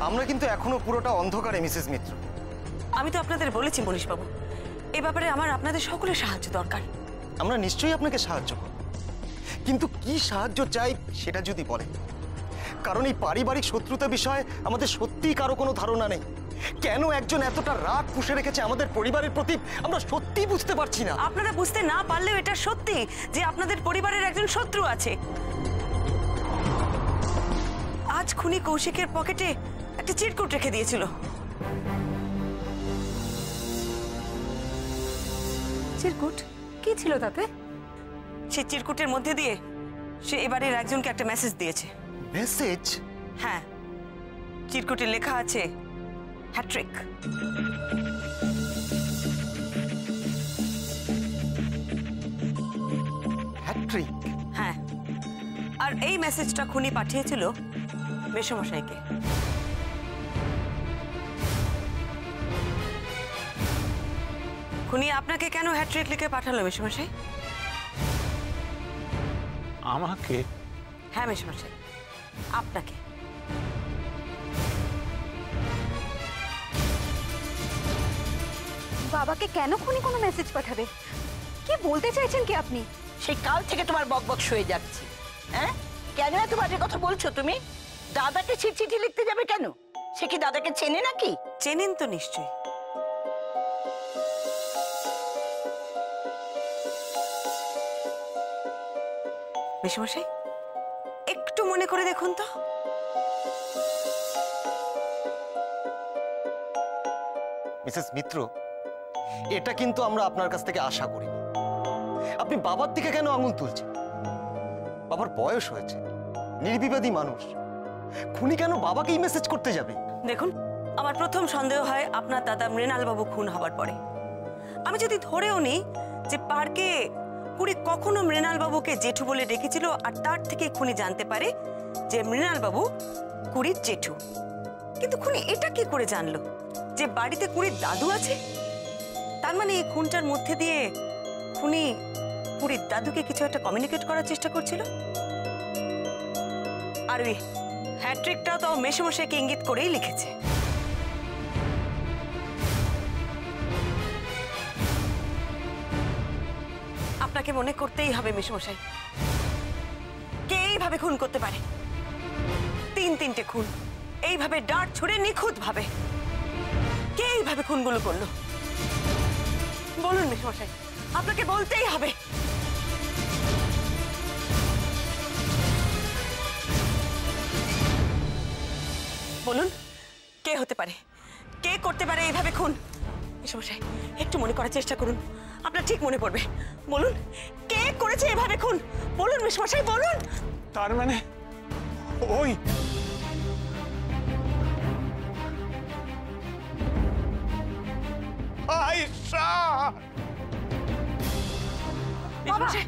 আমরা কিন্তু এখনো পুরোটা অন্ধকারে মিসেস মিত্র। আমি তো আপনাদের বলেছি মনীশ বাবু, এই ব্যাপারে আমার আপনাদের সকলের সাহায্য দরকার। আমরা নিশ্চয়ই আপনাকে সাহায্য করব, কিন্তু কি সাহায্য চাই সেটা যদি বলেন। কারণ এই পারিবারিক শত্রুতা বিষয়ে আমাদের সত্যিই কারো কোনো ধারণা নেই। কেন একজন এতটা রাগ পুষে রেখেছে আমাদের পরিবারের প্রতি আমরা সত্যিই বুঝতে পারছি না। আপনারা বুঝতে না পারলেও এটা সত্যি যে আপনাদের পরিবারের একজন শত্রু আছে। আজ খুনি কৌশিকের পকেটে একটা চিরকুট রেখে দিয়েছিল। চিরকুট কি ছিল তাতে? সেই চিরকুটের মধ্যে দিয়ে সে এবারের একজনকে একটা মেসেজ দিয়েছে। মেসেজ? হ্যাঁ, চিরকুটে লেখা আছে হ্যাট্রিক। হ্যাট্রিক? হ্যাঁ, আর এই মেসেজটা খুনি পাঠিয়েছিল মেসোমশাইকে। খুনি আপনাকে কেন হ্যাট্রিক লিখে পাঠালো মেসোমশাই? আমাকে? হ্যাঁ মেসোমশাই, আপনাকে। বাবাকে কেন খুনি কোনো মেসেজ পাঠাবে? কি বলতে চাইছেন কি আপনি? সেই কাল থেকে তোমার বকবক শুয়ে যাচ্ছে। হ্যাঁ, কেন এত বাজে কথা বলছো তুমি? দাদাকে চিঠি লিখতে যাবে কেন? সে কি দাদাকে চেনে নাকি? চেনেন তো নিশ্চয়ই। মেসোমশাই, একটু মনে করে দেখুন তো। মিসেস মিত্র, এটা কিন্তু আমরা আপনার কাছ থেকে আশা করিনি। আপনি বাবার দিকে কেন আঙুল তুলছেন? বাবার বয়স হয়েছে, নির্বিবাদী মানুষ। খুনি কেন বাবাকেই মেসেজ করতে যাবে? দেখুন, আমার প্রথম সন্দেহ হয় আপনার দাদা মৃণাল বাবু খুন হবার পরে। আমি যদি ধরেও নিই যে পার্কে খুনি কখনো মৃণাল বাবুকে জেঠু বলে ডেকেছিল, আর তার থেকে খুনি জানতে পারে যে মৃণাল বাবু কুড়ির জেঠু, কিন্তু খুনি এটা কি করে জানলো যে বাড়িতে কুড়ির দাদু আছে? তার মানে এই খুনটার মধ্যে দিয়ে খুনি কুড়ির দাদুকে কিছু একটা কমিউনিকেট করার চেষ্টা করছিল। আর ওই হ্যাট্রিকটাও তো মেসোমশাইকে ইঙ্গিত করেই লিখেছে। আপনাকে মনে করতেই হবে মেসোমশাই, কে এইভাবে খুন করতে পারে? তিনটে খুন এইভাবে ডাঁট ছুড়ে নিখুঁত ভাবে কে এইভাবে খুনগুলো করলো? বলুন মেসোমশাই, আপনাকে বলতেই হবে। বলুন, কে হতে পারে? কে করতে পারে এইভাবে খুন? মেসোমশাই, একটু মনে করার চেষ্টা করুন, আপনার ঠিক মনে পড়বে। বলুন, কে করেছে এভাবে খুন? বলুন মেসোমশাই, বলুন। তার মানে ওই মেসোমশাই,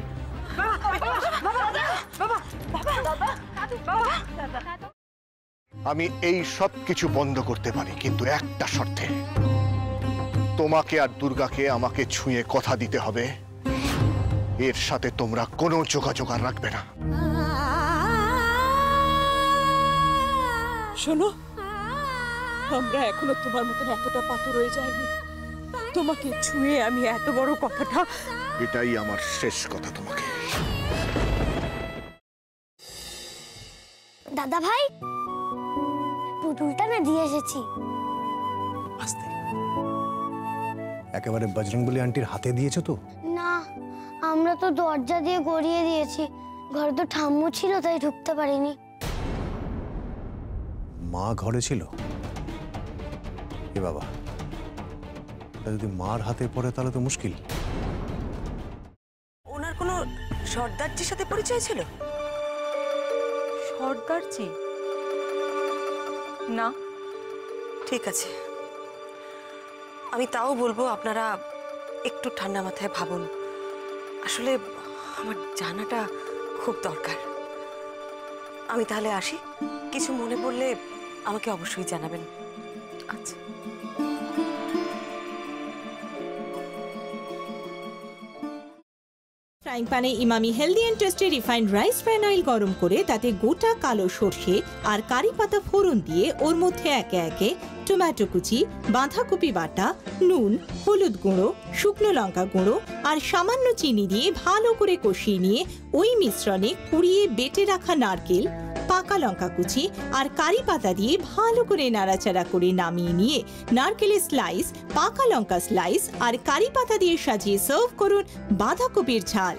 আমি এই সব কিছু বন্ধ করতে পারি, কিন্তু একটা শর্তে। তোমাকে আর দুর্গাকে আমাকে ছুঁয়ে কথা দিতে হবে এর সাথে তোমরা কোনো যোগাযোগ আর রাখবে না। শোনো, আমরা এখনো তোমার মতন এতটা পাথর হয়ে যায়নি। তোমাকে ছুঁয়ে আমি এত বড় কথাটা। এটাই আমার শেষ কথা তোমাকে। দাদা ভাই, পুতুলটা না দিয়ে এসেছি। আস্তে, একেবারে বজরংবলী আন্টির হাতে দিয়েছো তো? না, আমরা তো দরজা দিয়ে গড়িয়ে দিয়েছি। ঘরে তো ঠাম্মু ছিল, তাই ঢুকতে পারিনি। মা ঘরে ছিল? এ বাবা, যদি মার হাতে পড়ে তাহলে তো মুশকিল। ওনার কোনো সর্দারজির সাথে পরিচয় ছিল? সর্দারজি? না। ঠিক আছে, আমি তাও বলবো আপনারা একটু ঠান্ডা মাথায় ভাবুন। আসলে আমার জানাটা খুব দরকার। আমি তাহলে আসি, কিছু মনে পড়লে আমাকে অবশ্যই জানাবেন। আচ্ছা। ফ্রাইং প্যানে Emami healthy and tasty refined rice bran oil গরম করে তাতে গোটা কালো সর্ষে আর কারি পাতা ফোড়ন দিয়ে ওর মধ্যে একে একে টমেটো কুচি, বাঁধাকপি বাটা, নুন, হলুদ গুঁড়ো, শুকনো লঙ্কা গুঁড়ো আর সামান্য চিনি দিয়ে ভালো করে কষিয়ে নিয়ে ওই মিশ্রণে কুড়িয়ে বেটে রাখা নারকেল, পাকা লঙ্কা কুচি আর কারি পাতা দিয়ে ভালো করে নাড়াচাড়া করে নামিয়ে নিয়ে নারকেলের স্লাইস, পাকা লঙ্কা স্লাইস আর কারি পাতা দিয়ে সাজিয়ে সার্ভ করুন বাঁধাকপির ঝাল।